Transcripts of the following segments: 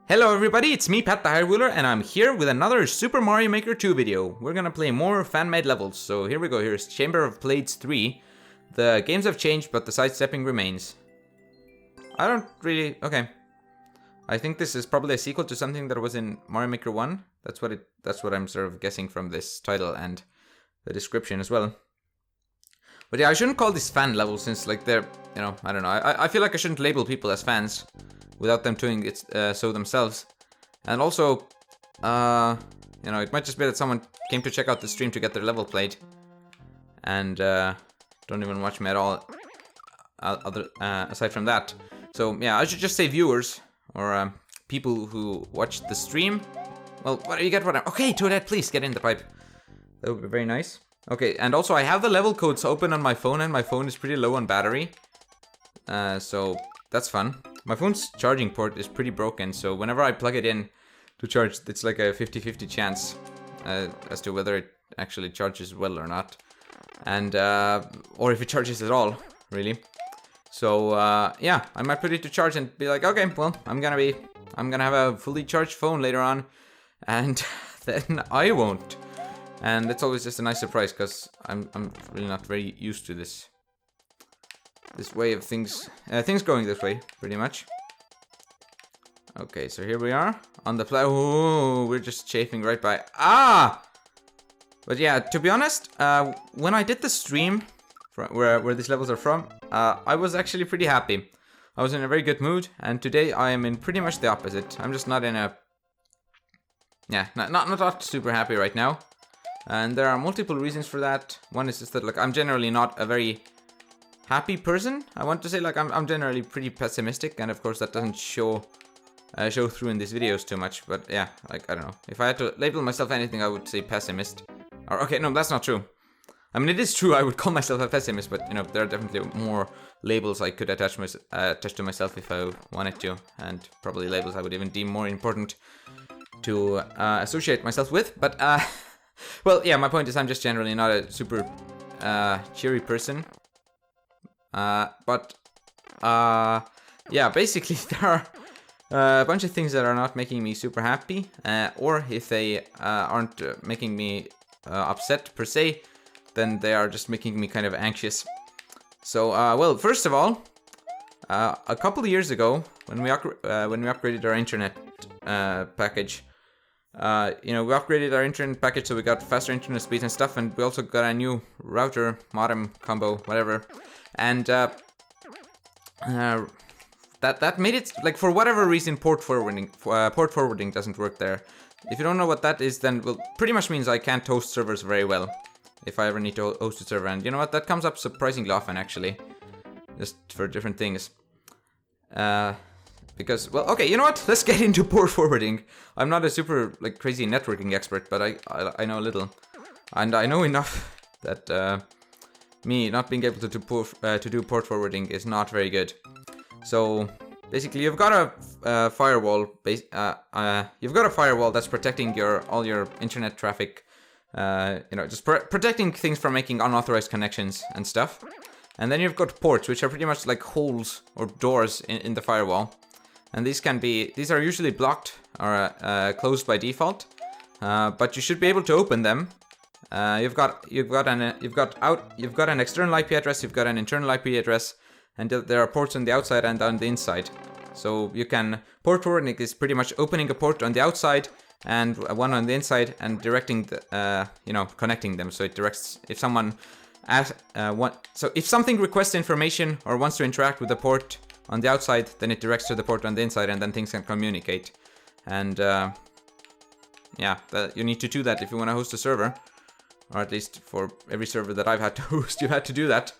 Hello everybody, it's me, PatTheHyruler, and I'm here with another Super Mario Maker 2 video. We're gonna play more fan-made levels, so here we go. Here's Chamber of Blades 3. The games have changed, but the sidestepping remains. I don't really... okay. I think this is probably a sequel to something that was in Mario Maker 1. That's what I'm sort of guessing from this title and the description as well. But yeah, I shouldn't call these fan levels since, like, they're... you know, I don't know. I feel like I shouldn't label people as fans without them doing it so themselves. And also, you know, it might just be that someone came to check out the stream to get their level played. And don't even watch me at all, aside from that. So yeah, I should just say viewers, or people who watch the stream. Well, what you get what I'm... okay, Toadette, please get in the pipe. That would be very nice. Okay, and also I have the level codes open on my phone, and my phone is pretty low on battery. So that's fun. My phone's charging port is pretty broken, so whenever I plug it in to charge, it's like a 50-50 chance as to whether it actually charges well or not. And, or if it charges at all, really. So, yeah, I might put it to charge and be like, okay, well, I'm gonna have a fully charged phone later on, and then I won't. And it's always just a nice surprise, because I'm really not very used to this way of things going this way, pretty much. Okay, so here we are on the oh, we're just chafing right by. But yeah, to be honest, when I did the stream where these levels are from, I was actually pretty happy. I was in a very good mood, and today I am in pretty much the opposite. I'm just not in a... yeah, not super happy right now. And there are multiple reasons for that. One is just that, like, I'm generally not a very happy person. I want to say, like, I'm generally pretty pessimistic, and of course that doesn't show through in these videos too much. But yeah, like, I don't know. If I had to label myself anything, I would say pessimist. Or okay, no, that's not true. I mean, it is true. I would call myself a pessimist, but you know, there are definitely more labels I could attach to myself if I wanted to, and probably labels I would even deem more important to associate myself with. But well, yeah, my point is I'm just generally not a super cheery person. But yeah, basically there are a bunch of things that are not making me super happy, or if they aren't making me upset per se, then they are just making me kind of anxious. So, well, first of all, a couple of years ago, when we upgraded our internet package, you know, we upgraded our internet package so we got faster internet speeds and stuff, and we also got a new router, modem combo, whatever. And that made it, like, for whatever reason, port forwarding doesn't work there. If you don't know what that is, then, well, pretty much means I can't host servers very well if I ever need to host a server. And you know what, that comes up surprisingly often, actually, just for different things. Because, well, okay, you know what, let's get into port forwarding. I'm not a super, like, crazy networking expert, but I know a little, and I know enough that me not being able to do port forwarding is not very good. So basically, you've got a firewall. You've got a firewall that's protecting all your internet traffic. You know, just protecting things from making unauthorized connections and stuff. And then you've got ports, which are pretty much like holes or doors in the firewall. And these are usually blocked or closed by default. But you should be able to open them. You've got an external IP address, you've got an internal IP address, and there are ports on the outside and on the inside. So you can... port forwarding is pretty much opening a port on the outside and one on the inside and directing the, you know, connecting them. So it directs if someone so if something requests information or wants to interact with the port on the outside, then it directs to the port on the inside, and then things can communicate. And yeah, you need to do that if you want to host a server. Or at least for every server that I've had to host, you had to do that.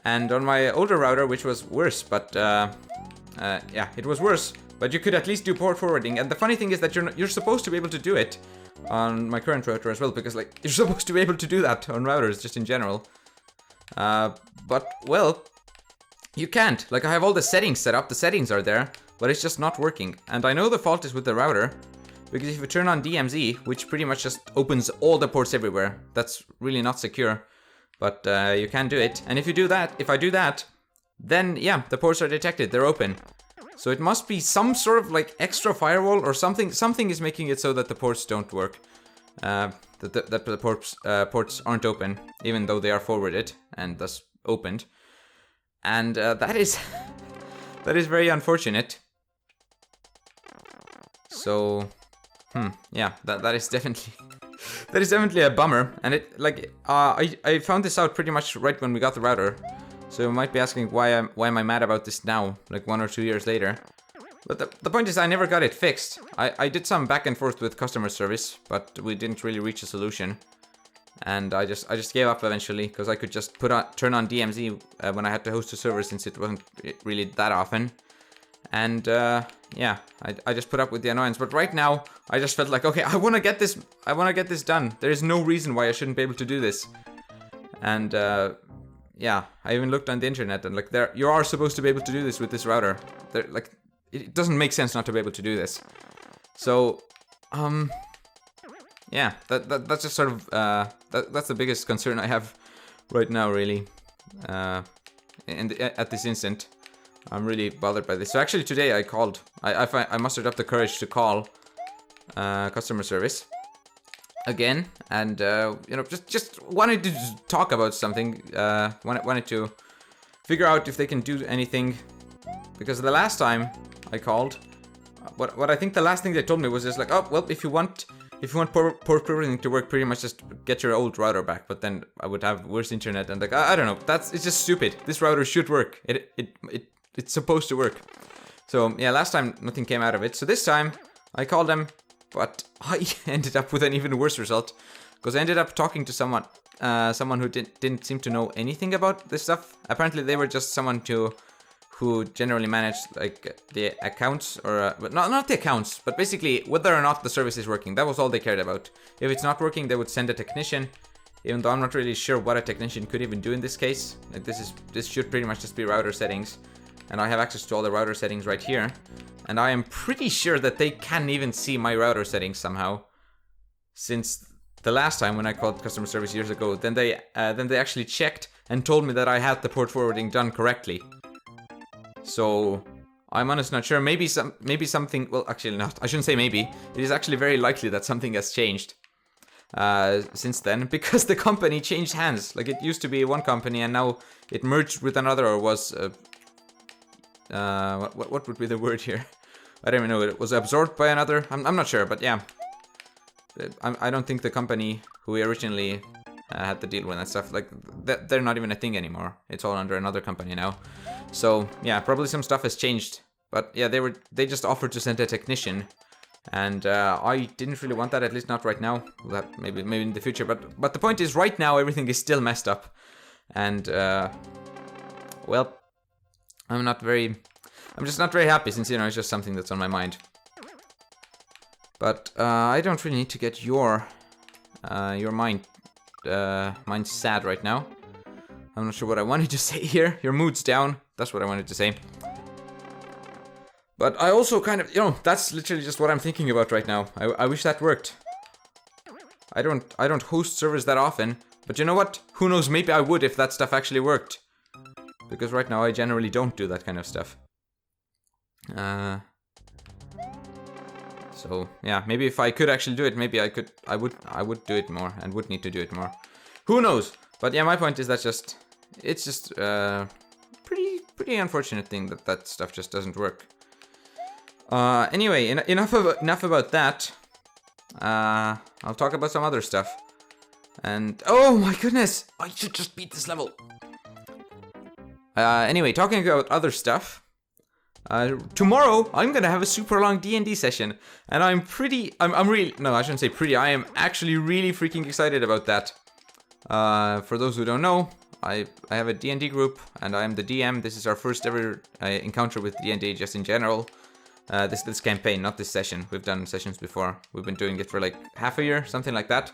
And on my older router, which was worse, but yeah, it was worse. But you could at least do port forwarding. And the funny thing is that you're supposed to be able to do it on my current router as well, because, like, you're supposed to be able to do that on routers just in general. But well, you can't. Like, I have all the settings set up. The settings are there, but it's just not working. And I know the fault is with the router. Because if you turn on DMZ, which pretty much just opens all the ports everywhere, that's really not secure. But you can do it. And if I do that, then yeah, the ports are detected, they're open. So it must be some sort of like extra firewall or something. Something is making it so that the ports don't work. That the ports aren't open, even though they are forwarded and thus opened. And that is that is very unfortunate. So, yeah, that is definitely that is definitely a bummer. And it like I found this out pretty much right when we got the router. So you might be asking why am I mad about this now, like 1 or 2 years later. But the point is I never got it fixed. I did some back and forth with customer service, but we didn't really reach a solution. And I just gave up eventually, because I could just turn on DMZ when I had to host a server, since it wasn't really that often. And yeah, I just put up with the annoyance. But right now, I just felt like, okay, I want to get this done. There is no reason why I shouldn't be able to do this. And yeah, I even looked on the internet, and like you are supposed to be able to do this with this router. Like it doesn't make sense not to be able to do this. So yeah, that's just sort of that's the biggest concern I have right now, really. At this instant, I'm really bothered by this. So actually today I called. I mustered up the courage to call customer service again, and you know, just wanted to talk about something. Wanted to figure out if they can do anything, because the last time I called, what I think the last thing they told me was just like, oh well, if you want port forwarding to work, pretty much just get your old router back. But then I would have worse internet, and like I don't know, it's just stupid. This router should work. It's supposed to work. So yeah, last time nothing came out of it. So this time I called them, but I ended up with an even worse result, because I ended up talking to someone who didn't seem to know anything about this stuff. Apparently they were just someone who generally managed like the accounts, or but not the accounts, but basically whether or not the service is working. That was all they cared about. If it's not working, they would send a technician, even though I'm not really sure what a technician could even do in this case. Like this should pretty much just be router settings, and I have access to all the router settings right here, and I am pretty sure that they can even see my router settings somehow, since the last time when I called customer service years ago, then they actually checked and told me that I had the port forwarding done correctly. So I'm honestly not sure. Maybe something. Well, actually not. I shouldn't say maybe. It is actually very likely that something has changed since then, because the company changed hands. Like, it used to be one company, and now it merged with another, or was what would be the word here? I don't even know. It was absorbed by another. I'm not sure, but yeah. I don't think the company who we originally had to deal with that stuff, like they're not even a thing anymore. It's all under another company now. So yeah, probably some stuff has changed. But yeah, they just offered to send a technician, and I didn't really want that, at least not right now. That maybe in the future. But the point is, right now everything is still messed up, and well, I'm just not very happy, since, you know, it's just something that's on my mind. But I don't really need to get your mind sad right now. I'm not sure what I wanted to say here. Your mood's down. That's what I wanted to say. But I also kind of, you know, that's literally just what I'm thinking about right now. I wish that worked. I don't host servers that often, but you know what? Who knows? Maybe I would if that stuff actually worked. Because right now I generally don't do that kind of stuff. So yeah, maybe if I could actually do it, maybe I would do it more, and would need to do it more. Who knows? But yeah, my point is that it's just pretty unfortunate thing that stuff just doesn't work. Anyway, enough about that. I'll talk about some other stuff. And oh my goodness, I should just beat this level. Anyway, talking about other stuff. Tomorrow I'm gonna have a super long D&D session, and I'm really, no, I shouldn't say pretty, I am actually really freaking excited about that. For those who don't know, I have a D&D group, and I am the DM. This is our first ever encounter with D&D, just in general. This campaign, not this session. We've done sessions before. We've been doing it for like half a year, something like that.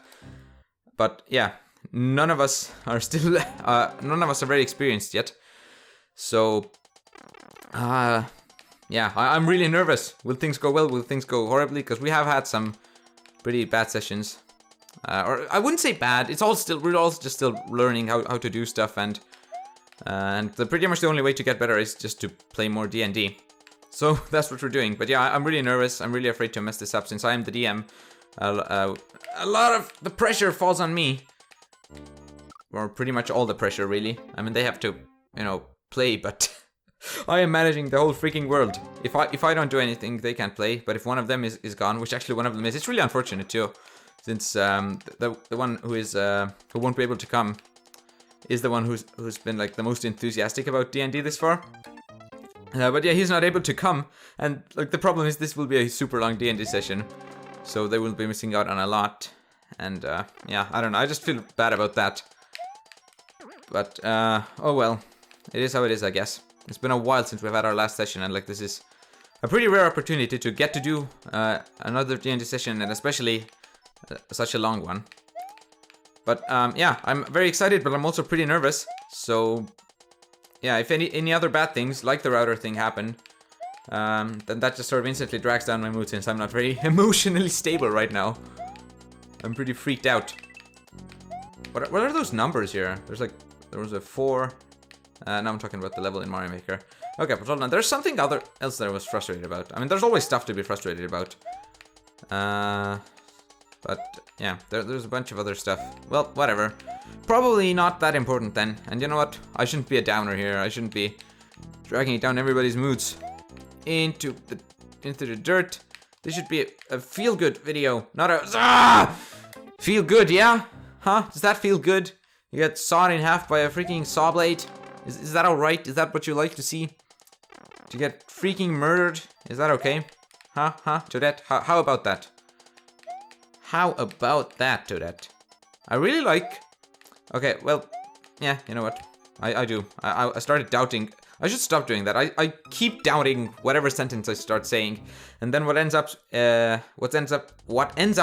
But yeah, none of us are very experienced yet. So yeah, I'm really nervous. Will things go well? Will things go horribly? Because we have had some pretty bad sessions. Or I wouldn't say bad. We're all just still learning how to do stuff, and pretty much the only way to get better is just to play more D&D. So that's what we're doing. But yeah, I'm really nervous. I'm really afraid to mess this up since I am the DM. A lot of the pressure falls on me. Or pretty much all the pressure, really. I mean, they have to, you know, play, but I am managing the whole freaking world. If I don't do anything, they can't play. But if one of them is gone, which actually one of them is, it's really unfortunate too, since the one who won't be able to come is the one who's been like the most enthusiastic about D&D this far. But yeah, he's not able to come, and like the problem is this will be a super long D&D session, so they will be missing out on a lot. And yeah, I don't know. I just feel bad about that. But oh well, it is how it is, I guess. It's been a while since we've had our last session, and like this is a pretty rare opportunity to get to do another D&D session, and especially such a long one. But yeah, I'm very excited, but I'm also pretty nervous. So yeah, if any other bad things like the router thing happen, then that just sort of instantly drags down my mood, since I'm not very emotionally stable right now. I'm pretty freaked out. What are those numbers here? There was a 4. Now I'm talking about the level in Mario Maker. Okay, but hold on. There's something else that I was frustrated about. I mean, there's always stuff to be frustrated about. But yeah, there's a bunch of other stuff. Well, whatever. Probably not that important then. And you know what? I shouldn't be a downer here. I shouldn't be dragging down everybody's moods into the dirt. This should be a feel-good video, not a feel good, yeah? Huh? Does that feel good? You get sawed in half by a freaking saw blade? Is that alright? Is that what you like to see? To get freaking murdered? Is that okay? Huh? Toadette? How about that? How about that, Toadette? I really like... Okay, well, yeah, you know what? I do. I started doubting. I should stop doing that. I keep doubting whatever sentence I start saying, and then what ends up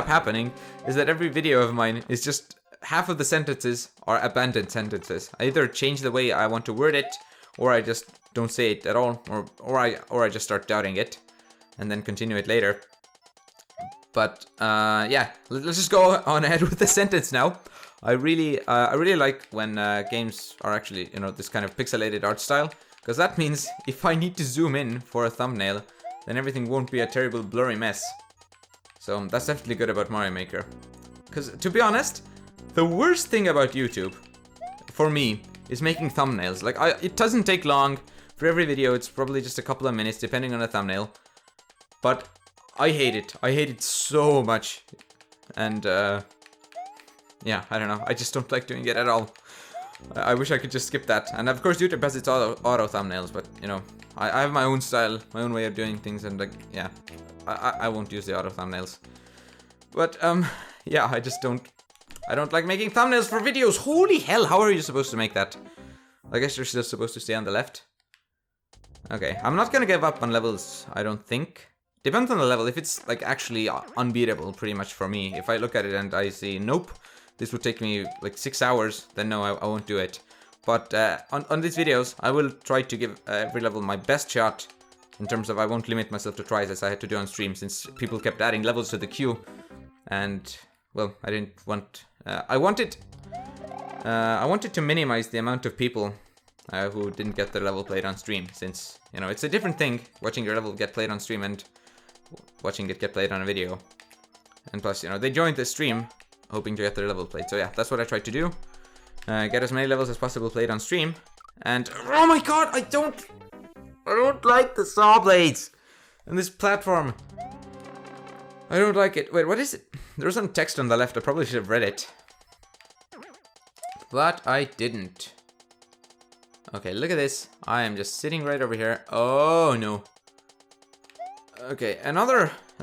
happening is that every video of mine is just half of the sentences are abandoned sentences. I either change the way I want to word it, or I just don't say it at all, or I just start doubting it, and then continue it later. But yeah, let's just go on ahead with the sentence now. I really like when games are actually, you know, this kind of pixelated art style, because that means if I need to zoom in for a thumbnail, then everything won't be a terrible blurry mess. So that's definitely good about Mario Maker. Because to be honest, the worst thing about YouTube, for me, is making thumbnails. Like, it doesn't take long. For every video, it's probably just a couple of minutes, depending on the thumbnail. But I hate it. I hate it so much. And, yeah, I don't know. I just don't like doing it at all. I wish I could just skip that. And of course, YouTube has its auto thumbnails, but, you know, I have my own style, my own way of doing things, and, like, yeah, I won't use the auto thumbnails. But, yeah, I don't like making thumbnails for videos. Holy hell, how are you supposed to make that? I guess you're still supposed to stay on the left. Okay, I'm not gonna give up on levels, I don't think. Depends on the level. If it's, like, actually unbeatable, pretty much for me. If I look at it and I see, nope, this would take me, like, 6 hours, then no, I won't do it. But on these videos, I will try to give every level my best shot. In terms of, I won't limit myself to tries as I had to do on stream, since people kept adding levels to the queue. And, well, I didn't want... I wanted to minimize the amount of people who didn't get their level played on stream, since, you know, it's a different thing watching your level get played on stream and watching it get played on a video. And plus, you know, they joined the stream hoping to get their level played. So yeah, that's what I tried to do. Get as many levels as possible played on stream. And, oh my god, I don't like the saw blades and this platform. I don't like it. Wait, what is it? There was some text on the left. I probably should have read it. But I didn't. Okay, look at this. I am just sitting right over here. Oh, no. Okay, a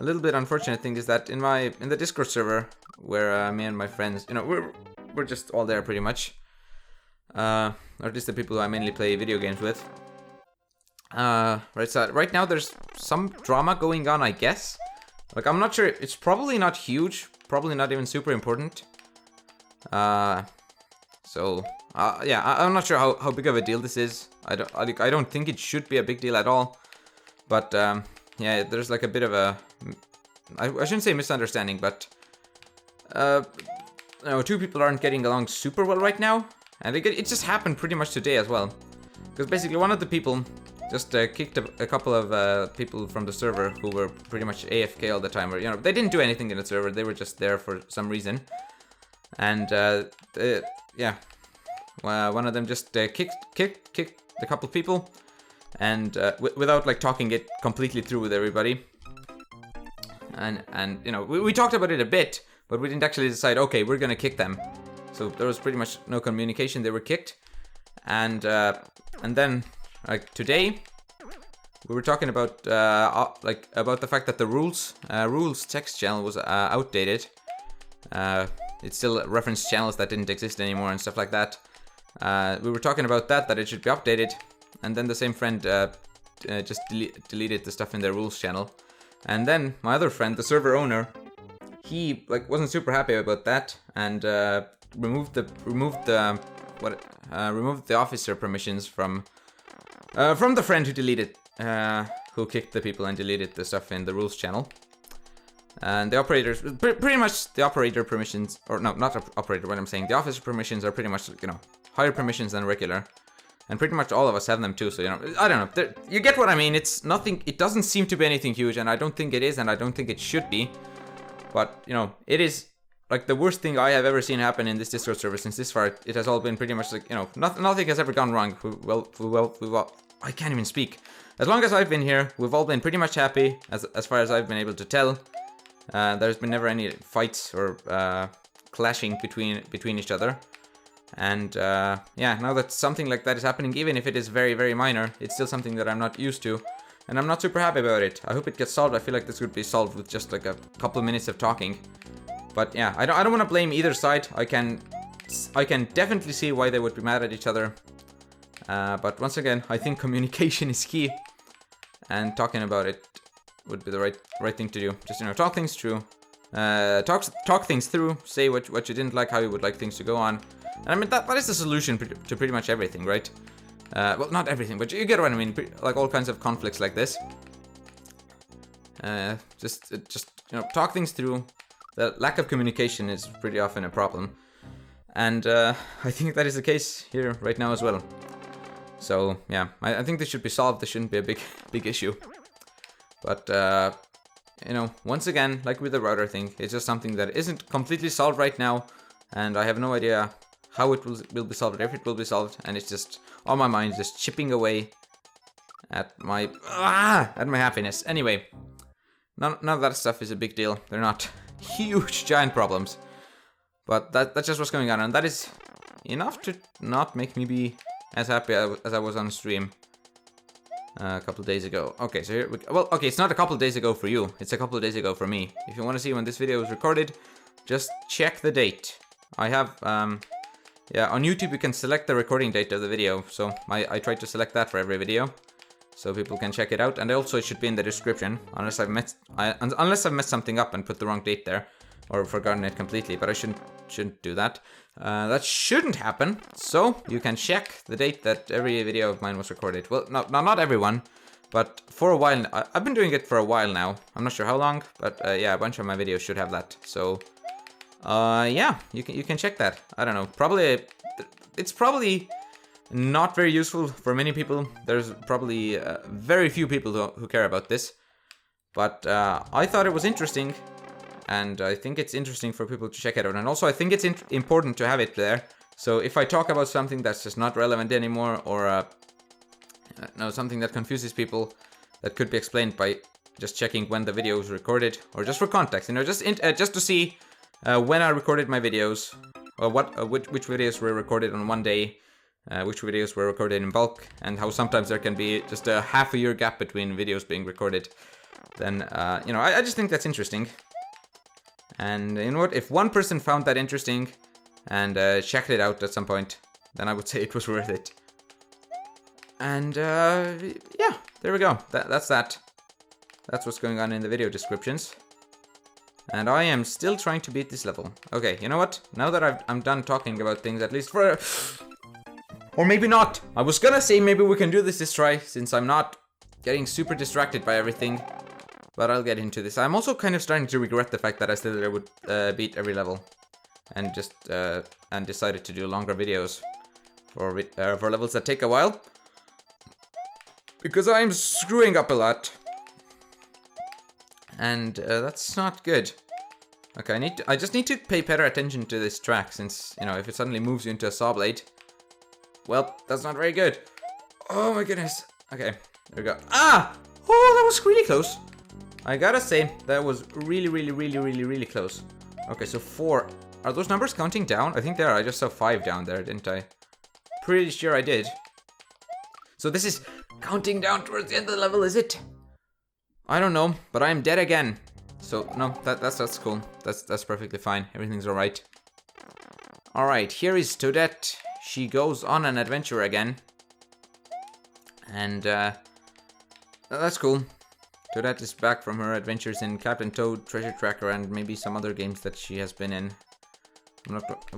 little bit unfortunate thing is that in the Discord server, where me and my friends, you know, we're just all there pretty much. Or at least the people who I mainly play video games with. Right, so right now there's some drama going on, I guess. Like, I'm not sure. It's probably not huge. Probably not even super important. So, yeah, I'm not sure how big of a deal this is. I don't think it should be a big deal at all. But, yeah, there's like a bit of a... I shouldn't say misunderstanding, but... no, two people aren't getting along super well right now. And it just happened pretty much today as well. Because basically one of the people just kicked a couple of people from the server who were pretty much AFK all the time. Or, you know, they didn't do anything in the server. They were just there for some reason. And, yeah. One of them just kicked a couple of people. And without, like, talking it completely through with everybody. And you know, we talked about it a bit. But we didn't actually decide, okay, we're gonna kick them. So there was pretty much no communication. They were kicked. And then, like, today, we were talking about, about the fact that the rules text channel was outdated. It still referenced channels that didn't exist anymore and stuff like that. We were talking about that it should be updated. And then the same friend just deleted the stuff in their rules channel. And then my other friend, the server owner, he wasn't super happy about that and removed the officer permissions from the friend who kicked the people and deleted the stuff in the rules channel. And the operators, pretty much the operator permissions, or no, not operator. What I'm saying, the officer permissions are pretty much, you know, higher permissions than regular, and pretty much all of us have them too. So, you know, I don't know. You get what I mean. It's nothing. It doesn't seem to be anything huge, and I don't think it is, and I don't think it should be. But, you know, it is like the worst thing I have ever seen happen in this Discord server since this far. It has all been pretty much like, you know, nothing has ever gone wrong. I can't even speak. As long as I've been here, we've all been pretty much happy, as far as I've been able to tell. There's been never any fights or clashing between each other. And yeah, now that something like that is happening, even if it is very, very minor, it's still something that I'm not used to. And I'm not super happy about it. I hope it gets solved. I feel like this could be solved with just like a couple of minutes of talking. But yeah, I don't want to blame either side. I can definitely see why they would be mad at each other. But once again, I think communication is key. And talking about it would be the right thing to do. Just, you know, talk things through. Talk things through. Say what you didn't like, how you would like things to go on. And I mean, that is the solution to pretty much everything, right? Well, not everything, but you get what I mean. Like all kinds of conflicts like this. Just you know, talk things through. The lack of communication is pretty often a problem, and I think that is the case here right now as well. So yeah, I think this should be solved. This shouldn't be a big issue. But you know, once again, like with the router thing, it's just something that isn't completely solved right now, and I have no idea how it will be solved, if it will be solved, and it's just on my mind, just chipping away at my happiness. Anyway, none of that stuff is a big deal. They're not huge, giant problems, but that's just what's going on, and that is enough to not make me be as happy as I was on stream a couple of days ago. Okay, so here okay, it's not a couple of days ago for you, it's a couple of days ago for me. If you want to see when this video was recorded, just check the date. I have yeah, on YouTube you can select the recording date of the video, so I tried to select that for every video, so people can check it out. And also it should be in the description, unless I've messed something up and put the wrong date there, or forgotten it completely. But I shouldn't do that. That shouldn't happen. So you can check the date that every video of mine was recorded. Well, not everyone, but for a while. I've been doing it for a while now. I'm not sure how long, but yeah, a bunch of my videos should have that. So. Yeah, you can check that. I don't know. It's probably not very useful for many people. There's probably very few people who care about this. But I thought it was interesting, and I think it's interesting for people to check it out. And also, I think it's important to have it there. So if I talk about something that's just not relevant anymore, or no, something that confuses people, that could be explained by just checking when the video was recorded, or just for context, you know, just to see. When I recorded my videos, or which videos were recorded on one day, which videos were recorded in bulk, and how sometimes there can be just a half a year gap between videos being recorded, then, you know, I just think that's interesting. And you know what, if one person found that interesting, and checked it out at some point, then I would say it was worth it. And, yeah, there we go, that's that. That's what's going on in the video descriptions. And I am still trying to beat this level. Okay, you know what? Now that I'm done talking about things, at least for... Or maybe not. I was gonna say maybe we can do this try, since I'm not getting super distracted by everything. But I'll get into this. I'm also kind of starting to regret the fact that I said that I would beat every level. And just and decided to do longer videos for levels that take a while. because I'm screwing up a lot. And that's not good. Okay, I just need to pay better attention to this track, since, you know, if it suddenly moves you into a saw blade, well, that's not very good. Oh my goodness. Okay, there we go. Ah! Oh, that was really close. I gotta say, that was really close. Okay, so 4. Are those numbers counting down? I think they are. I just saw 5 down there, didn't I? Pretty sure I did. So this is counting down towards the end of the level, is it? I don't know, but I'm dead again. So no, that's cool. That's perfectly fine. Everything's alright. Alright, here is Toadette. She goes on an adventure again. And that's cool. Toadette is back from her adventures in Captain Toad, Treasure Tracker, and maybe some other games that she has been in.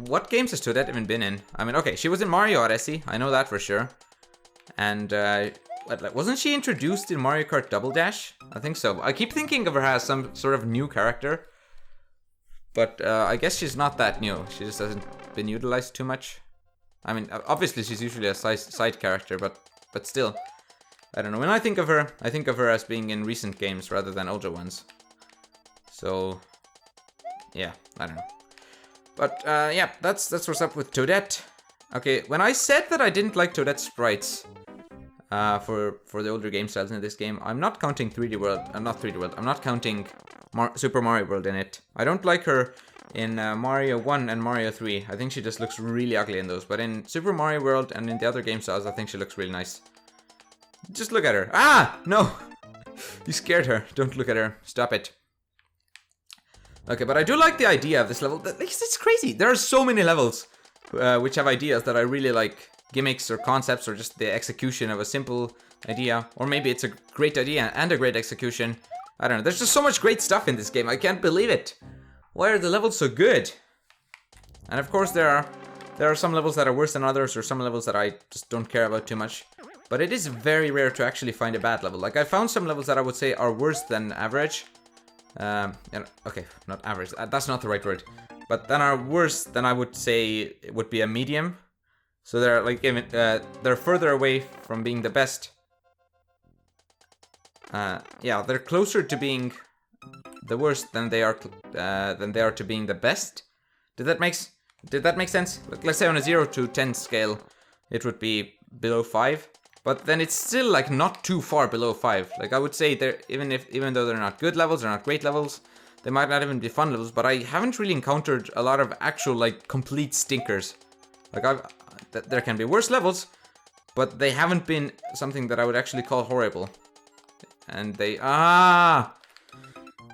What games has Toadette even been in? I mean, okay, she was in Mario Odyssey. I know that for sure. And wasn't she introduced in Mario Kart Double Dash? I think so. I keep thinking of her as some sort of new character. But I guess she's not that new. She just hasn't been utilized too much. I mean, obviously she's usually a side character, but still. I don't know. When I think of her as being in recent games rather than older ones. So, yeah, I don't know. But yeah, that's what's up with Toadette. Okay, when I said that I didn't like Toadette's sprites for the older game styles in this game, I'm not counting 3D World. I'm not counting Super Mario World in it. I don't like her in Mario 1 and Mario 3. I think she just looks really ugly in those. But in Super Mario World and in the other game styles, I think she looks really nice. Just look at her. Ah! No! You scared her. Don't look at her. Stop it. Okay, but I do like the idea of this level. It's crazy. There are so many levels which have ideas that I really like. Gimmicks or concepts or just the execution of a simple idea. Or maybe it's a great idea and a great execution. I don't know. There's just so much great stuff in this game. I can't believe it. Why are the levels so good? And of course there are some levels that are worse than others, or some levels that I just don't care about too much. But it is very rare to actually find a bad level. Like, I found some levels that I would say are worse than average. Okay, not average. That's not the right word. But then are worse than I would say it would be a medium. So they're like even they're further away from being the best. Yeah, they're closer to being the worst than they are to being the best. Did that make sense? Like, let's say on a 0 to 10 scale, it would be below 5. But then it's still like not too far below 5. Like, I would say they're even though they're not good levels, they're not great levels, they might not even be fun levels, but I haven't really encountered a lot of actual like complete stinkers. Like, there can be worse levels, but they haven't been something that I would actually call horrible. And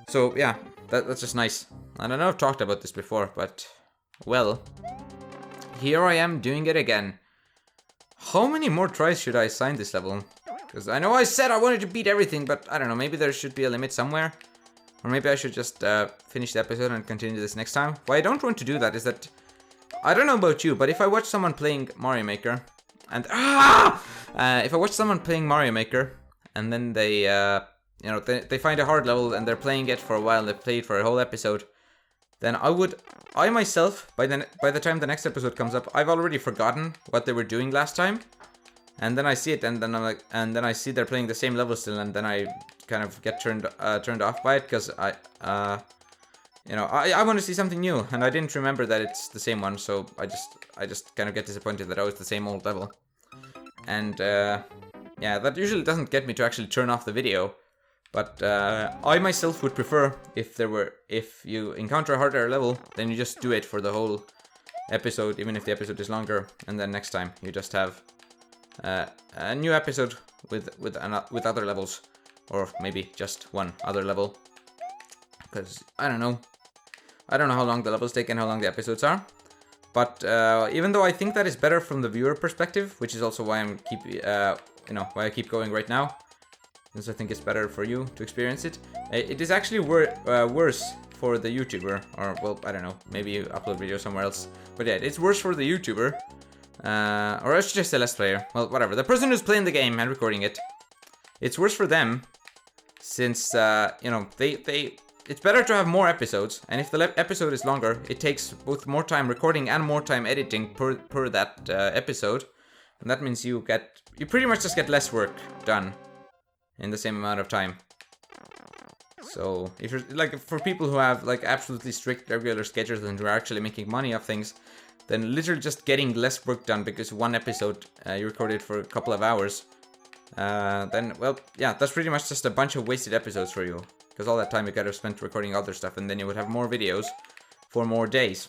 so yeah, that's just nice. And I know I've talked about this before, but well, here I am doing it again. How many more tries should I assign this level? Because I know I said I wanted to beat everything, but I don't know, maybe there should be a limit somewhere. Or maybe I should just finish the episode and continue this next time. Why I don't want to do that is that, I don't know about you, but if I watch someone playing Mario Maker, and if I watch someone playing Mario Maker, and then they, they find a hard level and they're playing it for a while, they play it for a whole episode, then I myself, by the time the next episode comes up, I've already forgotten what they were doing last time, and then I see it, and then I'm like, and then I see they're playing the same level still, and then I kind of get turned off by it because I want to see something new, and I didn't remember that it's the same one, so I just kind of get disappointed that it's the same old level, and yeah, that usually doesn't get me to actually turn off the video. But I myself would prefer if you encounter a harder level, then you just do it for the whole episode, even if the episode is longer, and then next time you just have a new episode with other levels, or maybe just one other level. Because I don't know how long the levels take and how long the episodes are. But even though I think that is better from the viewer perspective, which is also why why I keep going right now. Since I think it's better for you to experience it. It is actually worse for the YouTuber, or well, I don't know, maybe you upload video somewhere else. But yeah, it's worse for the YouTuber, or I should just say Let's Player. Well, whatever. The person who's playing the game and recording it. It's worse for them, since it's better to have more episodes, and if the episode is longer, it takes both more time recording and more time editing per that episode. And that means you pretty much just get less work done in the same amount of time. So if you're like, for people who have like absolutely strict regular schedules and who are actually making money off things, then literally just getting less work done because one episode you recorded for a couple of hours, then, well, yeah, that's pretty much just a bunch of wasted episodes for you. Because all that time you could have spent recording other stuff, and then you would have more videos for more days.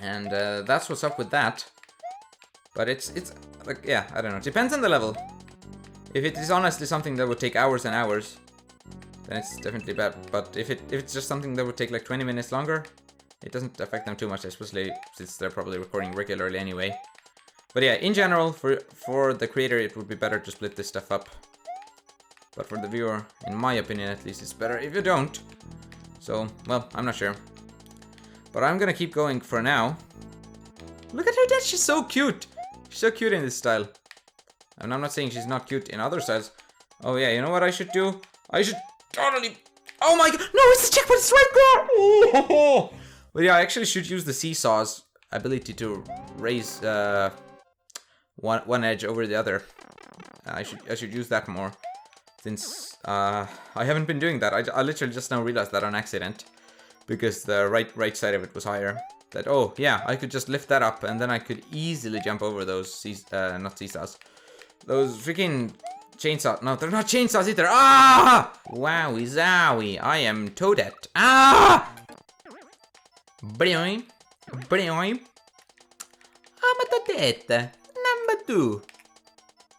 And that's what's up with that. But it's like, yeah, I don't know. It depends on the level. If it is honestly something that would take hours and hours, then it's definitely bad. But if it's just something that would take like 20 minutes longer, it doesn't affect them too much, especially since they're probably recording regularly anyway. But yeah, in general, for the creator, it would be better to split this stuff up. But for the viewer, in my opinion at least, it's better if you don't. So, well, I'm not sure. But I'm gonna keep going for now. Look at her dad, she's so cute! She's so cute in this style. And I'm not saying she's not cute in other styles. Oh yeah, you know what I should do? I should totally... Oh my god! No, it's the checkpoint! It's right there! Oh! But yeah, I actually should use the seesaw's ability to raise one edge over the other. I should use that more. Since I haven't been doing that. I literally just now realized that on accident. Because the right side of it was higher. That, oh yeah, I could just lift that up and then I could easily jump over those not seesaws. Those freaking chainsaws. No, they're not chainsaws either. Ah! Wowie zowie. I am Toadette. Ah! Bring. I'm a Toadette. Number 2.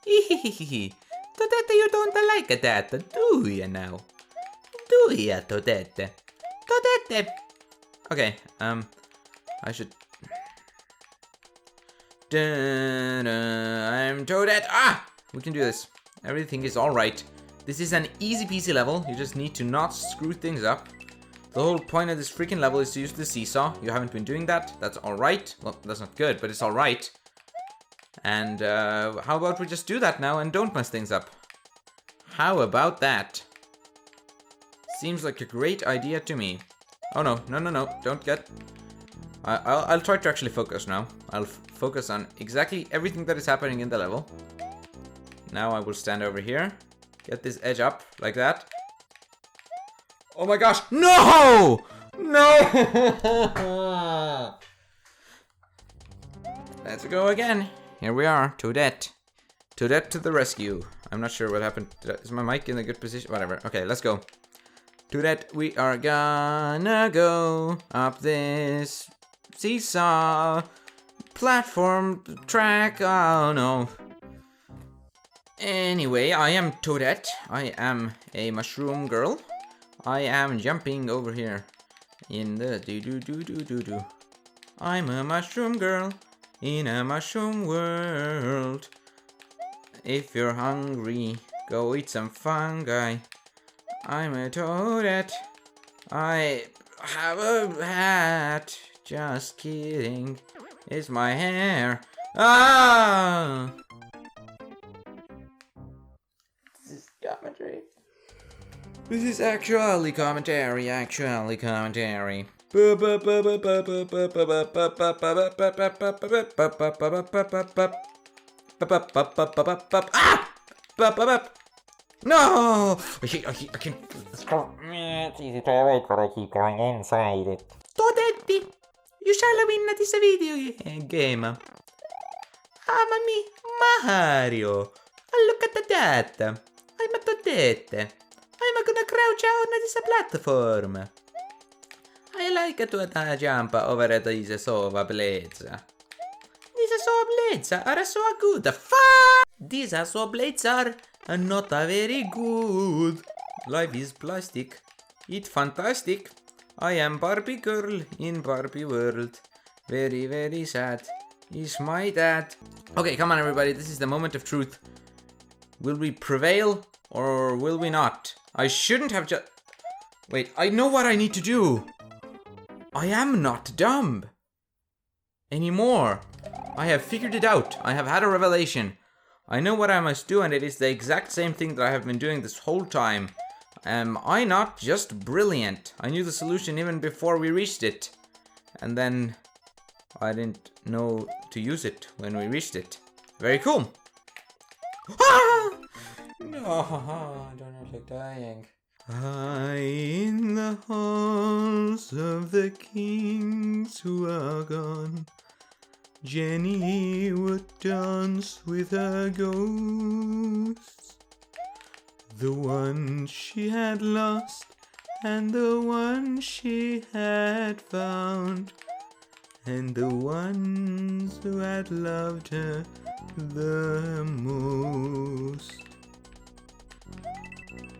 Hehehehe. Toadette, you don't like that, do ya now? Do ya, Toadette? Toadette! Okay, I should... I'm Toadette! Ah! We can do this. Everything is alright. This is an easy peasy level. You just need to not screw things up. The whole point of this freaking level is to use the seesaw. You haven't been doing that. That's alright. Well, that's not good, but it's alright. And how about we just do that now and don't mess things up? How about that? Seems like a great idea to me. Oh no, no, don't get... I'll try to actually focus now. I'll focus on exactly everything that is happening in the level. Now I will stand over here. Get this edge up, like that. Oh my gosh, no! No! Let's go again. Here we are, Toadette. Toadette to the rescue. I'm not sure what happened. Is my mic in a good position? Whatever. Okay, let's go. Toadette, we are gonna go up this seesaw platform track. Oh no. Anyway, I am Toadette. I am a mushroom girl. I am jumping over here in the do. I'm a mushroom girl in a mushroom world. If you're hungry, go eat some fungi. I'm a Toadette. I have a hat. Just kidding. It's my hair. Ah! This is commentary. This is actually commentary. Ah! No! I can't. It's easy to avoid, but I keep going inside it. Toadette, you shall win this video game. I'm me, Mario. Look at that. I'm a Toadette. I'm gonna crouch on this platform. I like to jump over these sova blades. These saw blades are so good. These saw blades are not very good. Life is plastic. It's fantastic. I am Barbie girl in Barbie world. Very, very sad. Is my dad. Okay, come on everybody. This is the moment of truth. Will we prevail or will we not? I shouldn't have just... Wait, I know what I need to do. I am not dumb anymore. I have figured it out. I have had a revelation. I know what I must do, and it is the exact same thing that I have been doing this whole time. Am I not just brilliant? I knew the solution even before we reached it. And then I didn't know to use it when we reached it. Very cool. Ah! No, I don't like dying. High in the halls of the kings who are gone, Jenny would dance with her ghosts, the one she had lost and the one she had found, and the ones who had loved her the most.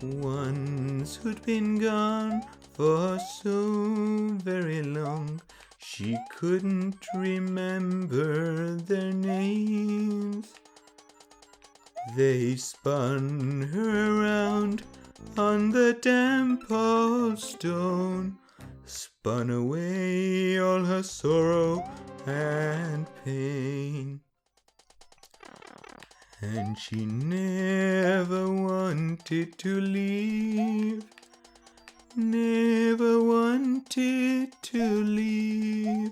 Ones who'd been gone for so very long, she couldn't remember their names. They spun her around on the damp old stone, spun away all her sorrow and pain. And she never wanted to leave, never wanted to leave,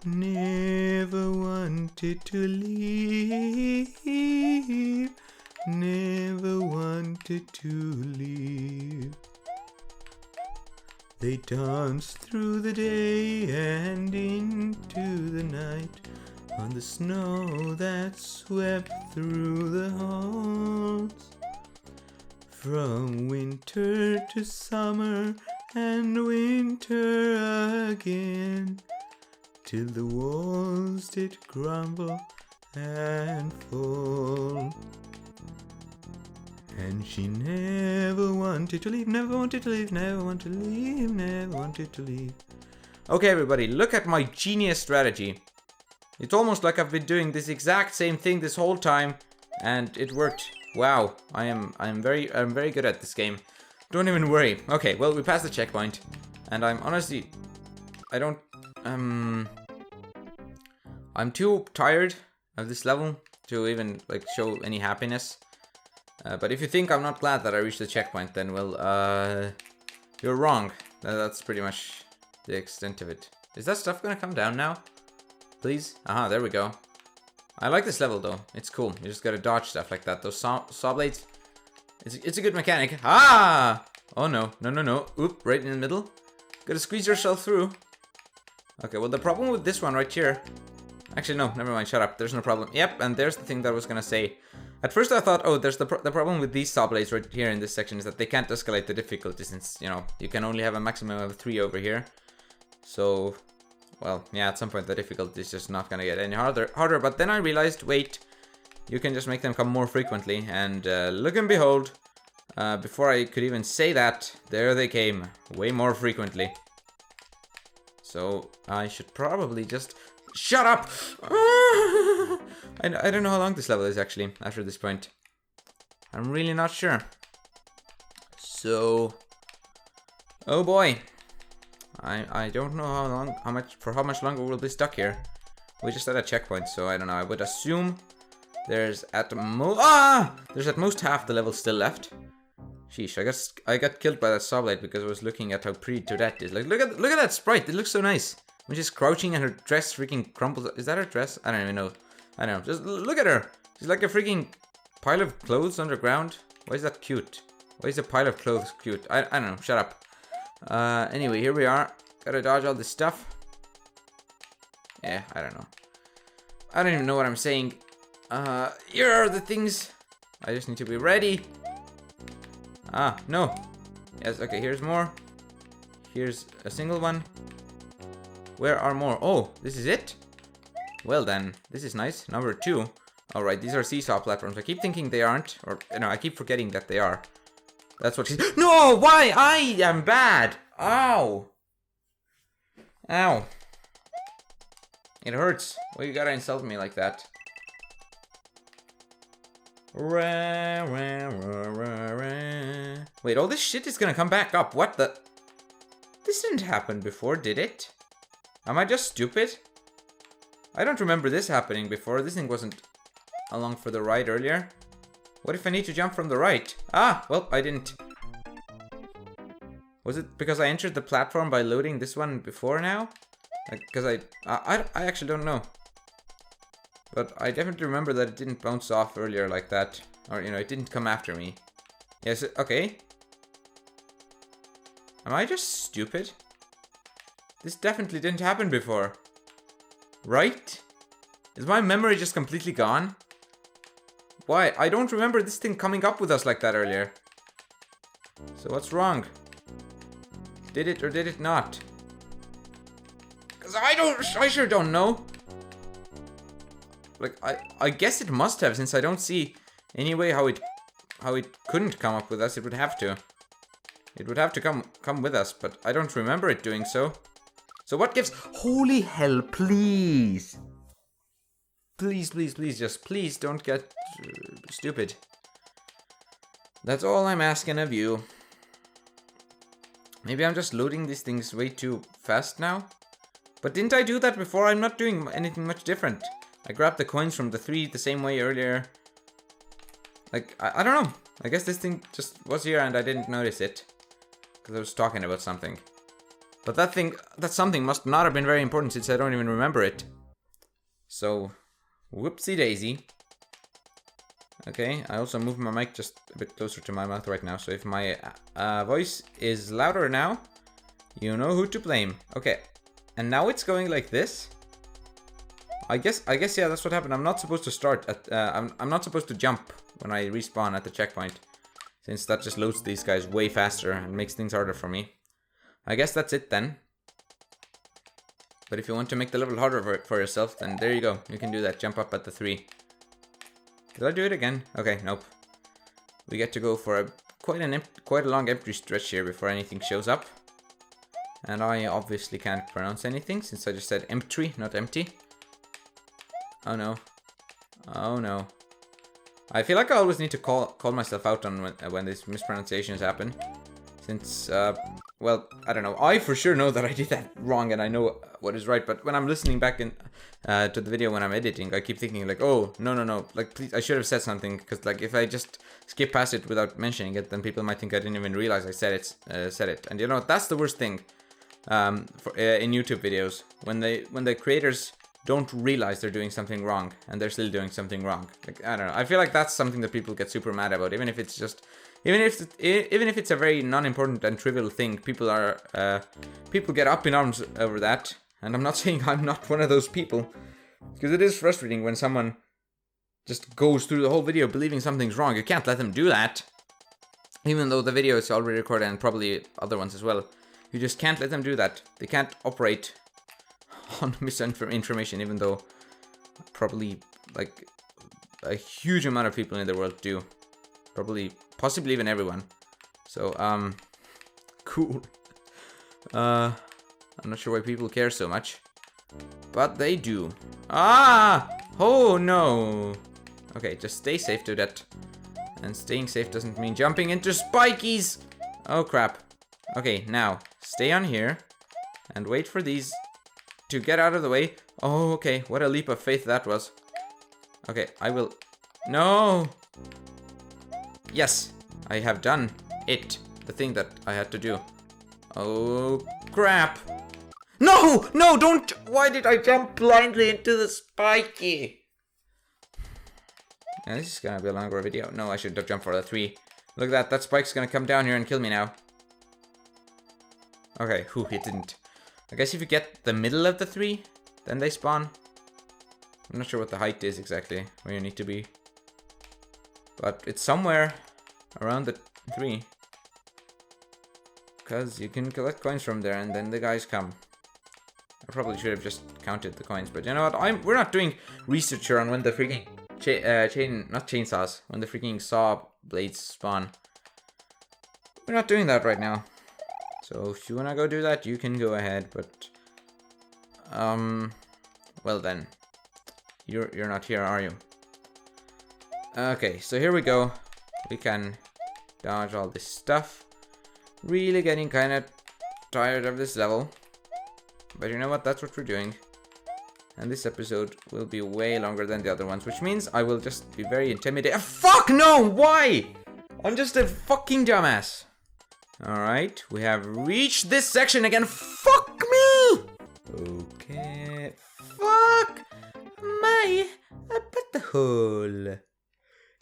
never wanted to leave, never wanted to leave. They danced through the day and into the night, on the snow that swept through the halls. From winter to summer and winter again, till the walls did crumble and fall. And she never wanted to leave, never wanted to leave, never wanted to leave, never wanted to leave. Okay, everybody, look at my genius strategy. It's almost like I've been doing this exact same thing this whole time, and it worked. Wow, I'm very good at this game. Don't even worry. Okay, well, we passed the checkpoint, and I'm honestly, I'm too tired of this level to even like show any happiness. But if you think I'm not glad that I reached the checkpoint, then well, you're wrong. That's pretty much the extent of it. Is that stuff gonna come down now? Please? Aha, there we go. I like this level though. It's cool. You just gotta dodge stuff like that. Those saw blades. It's a good mechanic. Ah! Oh no. No. Oop, right in the middle. Gotta squeeze yourself through. Okay, well the problem with this one right here. Actually no, never mind, shut up. There's no problem. Yep, and there's the thing that I was gonna say. At first I thought, oh, there's the problem with these saw blades right here in this section is that they can't escalate the difficulty since, you know, you can only have a maximum of 3 over here. So, well, yeah, at some point the difficulty is just not gonna get any harder. But then I realized, wait, you can just make them come more frequently. And look and behold, before I could even say that, there they came, way more frequently. So I should probably just shut up. I don't know how long this level is actually after this point. I'm really not sure. So, oh boy. I don't know how much longer we'll be stuck here. We just at a checkpoint, so I don't know. I would assume there's at most half the level still left. Sheesh, I got killed by that saw blade because I was looking at how pretty Toadette is. Like, look at that sprite. It looks so nice. When she's crouching and her dress freaking crumbles. Is that her dress? I don't even know. I don't know. Just look at her. She's like a freaking pile of clothes underground. Why is that cute? Why is a pile of clothes cute? I don't know. Shut up. Anyway, here we are. Gotta dodge all this stuff. Yeah, I don't know. I don't even know what I'm saying. Here are the things. I just need to be ready. Ah, no. Yes, okay, here's more. Here's a single one. Where are more? Oh, this is it? Well then, this is nice. Number 2. Alright, these are seesaw platforms. I keep thinking they aren't. Or, you know, I keep forgetting that they are. That's what she's... No! Why? I am bad! Ow! Ow. It hurts. Why you gotta insult me like that? Wait, all this shit is gonna come back up. What the... This didn't happen before, did it? Am I just stupid? I don't remember this happening before. This thing wasn't along for the ride earlier. What if I need to jump from the right? Ah, well, I didn't. Was it because I entered the platform by loading this one before now? Because I actually don't know. But I definitely remember that it didn't bounce off earlier like that. Or, you know, it didn't come after me. Yes, okay. Am I just stupid? This definitely didn't happen before. Right? Is my memory just completely gone? Why? I don't remember this thing coming up with us like that earlier. So what's wrong? Did it or did it not? Cause I sure don't know. Like I guess it must have, since I don't see any way how it couldn't come up with us. It would have to. It would have to come with us, but I don't remember it doing so. So what gives? Holy hell, please. Please, please, please, just please don't get stupid. That's all I'm asking of you. Maybe I'm just loading these things way too fast now. But didn't I do that before? I'm not doing anything much different. I grabbed the coins from the 3 the same way earlier. Like, I don't know. I guess this thing just was here and I didn't notice it. Because I was talking about something. But that something must not have been very important since I don't even remember it. So, whoopsie daisy. Okay, I also moved my mic just a bit closer to my mouth right now. So if my voice is louder now, you know who to blame. Okay, and now it's going like this. I guess yeah, that's what happened. I'm not supposed to start at I'm not supposed to jump when I respawn at the checkpoint, since that just loads these guys way faster and makes things harder for me. I guess that's it then. But if you want to make the level harder for yourself, then there you go. You can do that. Jump up at the 3. Did I do it again? Okay, nope. We get to go for quite a long empty stretch here before anything shows up. And I obviously can't pronounce anything since I just said empty, not empty. Oh no. Oh no. I feel like I always need to call myself out on when these mispronunciations happen. Since, well, I don't know. I for sure know that I did that wrong and I know what is right. But when I'm listening back to the video when I'm editing, I keep thinking like, oh, no. Like, please, I should have said something. Because, like, if I just skip past it without mentioning it, then people might think I didn't even realize I said it. And you know, that's the worst thing in YouTube videos. When the creators don't realize they're doing something wrong and they're still doing something wrong. Like, I don't know. I feel like that's something that people get super mad about, even if it's just... Even if it's a very non-important and trivial thing, people get up in arms over that. And I'm not saying I'm not one of those people, because it is frustrating when someone just goes through the whole video believing something's wrong. You can't let them do that, even though the video is already recorded and probably other ones as well. You just can't let them do that. They can't operate on misinformation, even though probably like a huge amount of people in the world do. Probably, possibly even everyone. So, cool. I'm not sure why people care so much, but they do. Ah! Oh no! Okay, just stay safe to that. And staying safe doesn't mean jumping into spikies! Oh crap. Okay, now, stay on here and wait for these to get out of the way. Oh, okay, what a leap of faith that was. Okay, I will... No! Yes, I have done it. The thing that I had to do. Oh, crap. No! No, don't! Why did I jump blindly into the spiky? Yeah, this is gonna be a longer video. No, I should have jumped for the 3. Look at that. That spike's gonna come down here and kill me now. Okay, whew, it didn't. I guess if you get the middle of the 3, then they spawn. I'm not sure what the height is exactly, where you need to be. But it's somewhere around the 3. Because you can collect coins from there and then the guys come. I probably should have just counted the coins, but you know what? We're not doing research here on when the freaking not chainsaws, when the freaking saw blades spawn. We're not doing that right now. So if you wanna go do that, you can go ahead, but well then. You're not here, are you? Okay, so here we go. We can dodge all this stuff. Really getting kind of tired of this level. But you know what? That's what we're doing. And this episode will be way longer than the other ones, which means I will just be very intimidated. Fuck no! Why? I'm just a fucking dumbass. Alright, we have reached this section again. Fuck me! Okay. Fuck! My, but the hole.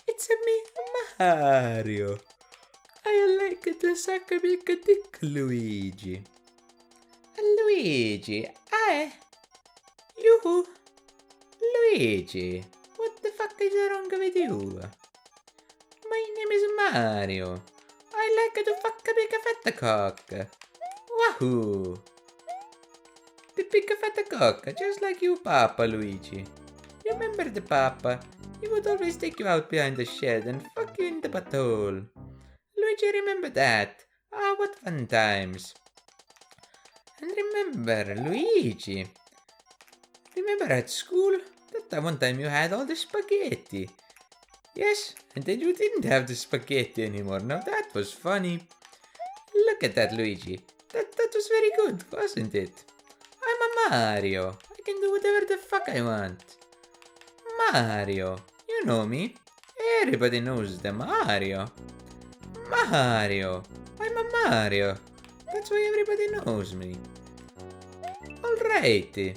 It's a me, Mario. I like to suck a big dick, Luigi. Luigi, you, Luigi, what the fuck is wrong with you? My name is Mario. I like to fuck a big fat cock. Wahoo! The big fat cock, just like you, Papa Luigi. Remember the Papa? He would always take you out behind the shed and fuck you in the butthole. Luigi, remember that? Ah, what fun times. And remember, Luigi, remember at school? That one time you had all the spaghetti. Yes, and then you didn't have the spaghetti anymore. Now that was funny. Look at that, Luigi. That was very good, wasn't it? I'm a Mario. I can do whatever the fuck I want. Mario. You know me. Everybody knows the Mario. Mario. I'm a Mario. That's why everybody knows me. Alrighty.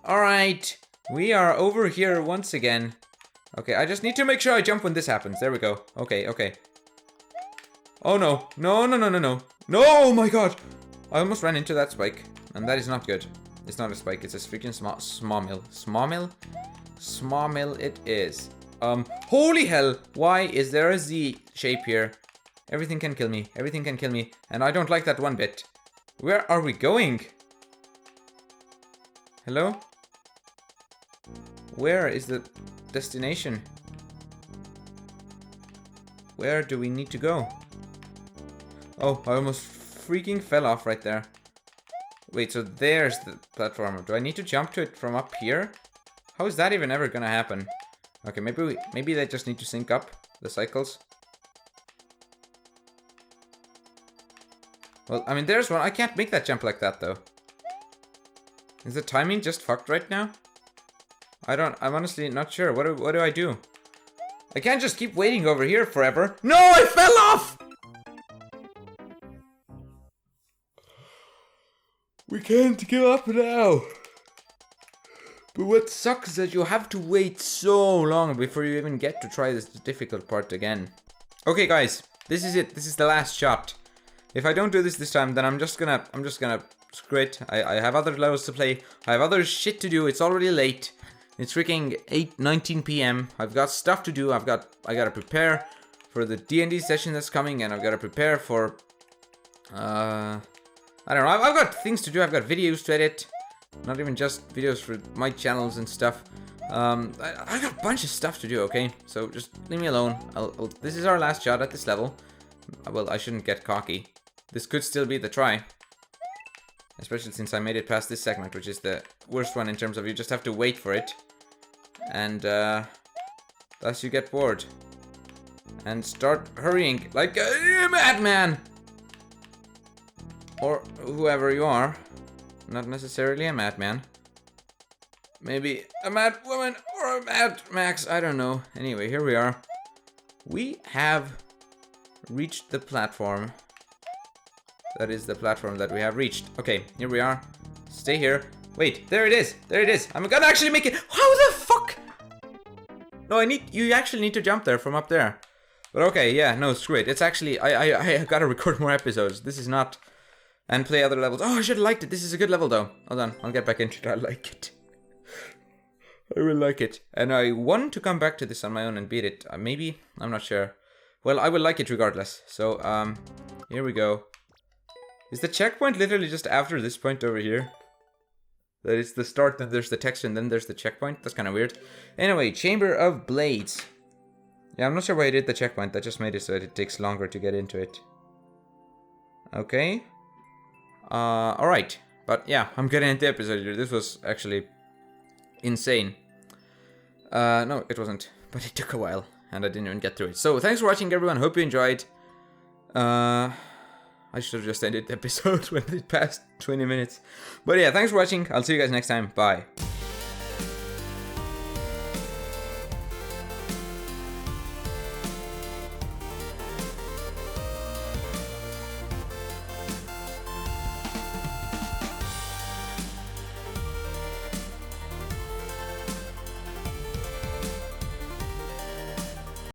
Alright. We are over here once again. Okay, I just need to make sure I jump when this happens. There we go. Okay, okay. Oh no. No, no, no, no, no. No, oh my god. I almost ran into that spike. And that is not good. It's not a spike. It's a freaking smawmill. Smawmill? Smawmill it is. Holy hell. Why is there a Z shape here? Everything can kill me. Everything can kill me. And I don't like that one bit. Where are we going? Hello? Where is the destination? Where do we need to go? Oh, I almost freaking fell off right there. Wait, so there's the platform. Do I need to jump to it from up here? How is that even ever gonna happen? Okay, maybe they just need to sync up the cycles. Well, I mean, there's one. I can't make that jump like that, though. Is the timing just fucked right now? I'm honestly not sure. What do I do? I can't just keep waiting over here forever. No, I fell off! We can't give up now. But what sucks is that you have to wait so long before you even get to try this difficult part again. Okay, guys, this is it. This is the last shot. If I don't do this time, then I'm just gonna screw it. I have other levels to play. I have other shit to do. It's already late. It's freaking 8:19 p.m. I've got stuff to do. I gotta prepare for the D&D session that's coming, and I've gotta prepare for I don't know. I've got things to do. I've got videos to edit. Not even just videos for my channels and stuff. I got a bunch of stuff to do, okay? So just leave me alone. This is our last shot at this level. Well, I shouldn't get cocky. This could still be the try. Especially since I made it past this segment, which is the worst one in terms of you just have to wait for it. And thus you get bored. And start hurrying like a madman! Or whoever you are. Not necessarily a madman. Maybe a mad woman or a mad Max, I don't know. Anyway, here we are. We have reached the platform. That is the platform that we have reached. Okay, here we are. Stay here. Wait, there it is. There it is. I'm gonna actually make it. How the fuck? No, you actually need to jump there from up there. But okay, yeah, no, screw it. It's actually, I gotta record more episodes. This is not, and play other levels. Oh, I should have liked it. This is a good level though. Hold on, I'll get back into it. I like it. I will like it. And I want to come back to this on my own and beat it. Maybe, I'm not sure. Well, I will like it regardless. So, here we go. Is the checkpoint literally just after this point over here? That is the start, then there's the text, and then there's the checkpoint? That's kind of weird. Anyway, Chamber of Blades. Yeah, I'm not sure why I did the checkpoint. That just made it so that it takes longer to get into it. Okay. Alright. But yeah, I'm getting into the episode here. This was actually insane. No, it wasn't. But it took a while, and I didn't even get through it. So, thanks for watching, everyone. Hope you enjoyed. I should have just ended the episode when it passed 20 minutes. But yeah, thanks for watching. I'll see you guys next time. Bye.